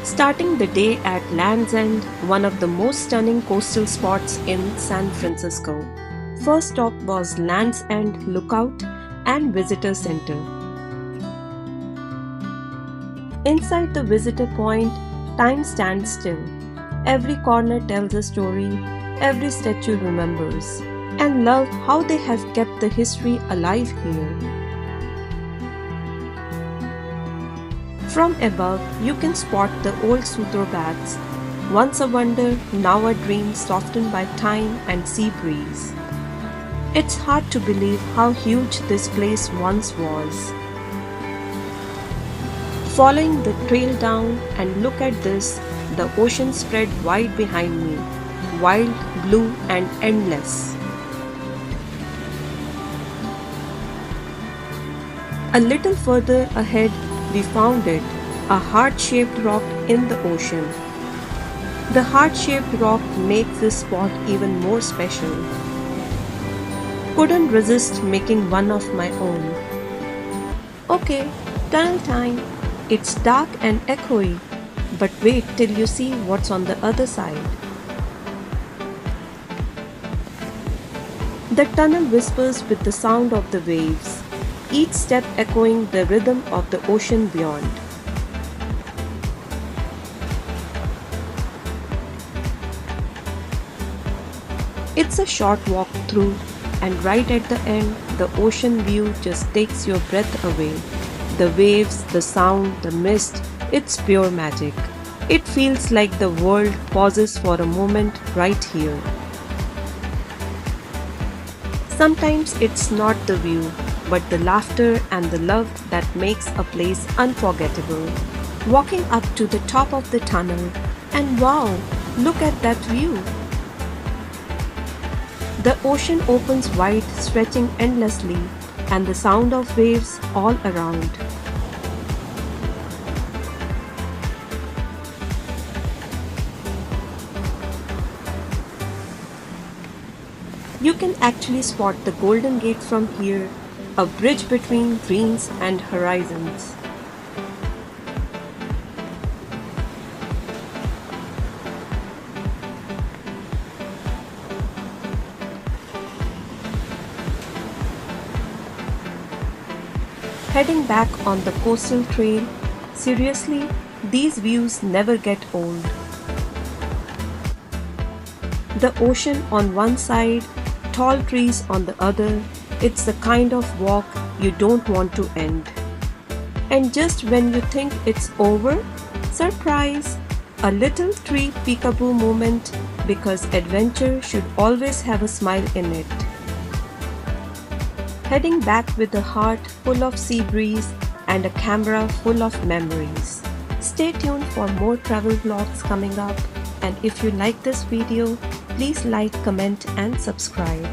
Starting the day at Land's End, one of the most stunning coastal spots in San Francisco. First stop was Land's End Lookout and Visitor Center. Inside the visitor point, time stands still. Every corner tells a story, every statue remembers, and love how they have kept the history alive here. From above, you can spot the old Sutro Baths, once a wonder, now a dream softened by time and sea breeze. It's hard to believe how huge this place once was. Following the trail down and look at this, the ocean spread wide behind me, wild, blue and endless. A little further ahead, we found it, a heart-shaped rock in the ocean. The heart-shaped rock makes this spot even more special. Couldn't resist making one of my own. Okay, tunnel time. It's dark and echoey, but wait till you see what's on the other side. The tunnel whispers with the sound of the waves, each step echoing the rhythm of the ocean beyond. It's a short walk through, and right at the end, the ocean view just takes your breath away. The waves, the sound, the mist, it's pure magic. It feels like the world pauses for a moment right here. Sometimes it's not the view, but the laughter and the love that makes a place unforgettable. Walking up to the top of the tunnel, and wow, look at that view! The ocean opens wide, stretching endlessly, and the sound of waves all around. You can actually spot the Golden Gate from here, a bridge between dreams and horizons. Heading back on the coastal trail, seriously, these views never get old. The ocean on one side, tall trees on the other, it's the kind of walk you don't want to end. And just when you think it's over, surprise! A little tree peekaboo moment, because adventure should always have a smile in it. Heading back with a heart full of sea breeze and a camera full of memories. Stay tuned for more travel vlogs coming up, and if you like this video, please like, comment and subscribe.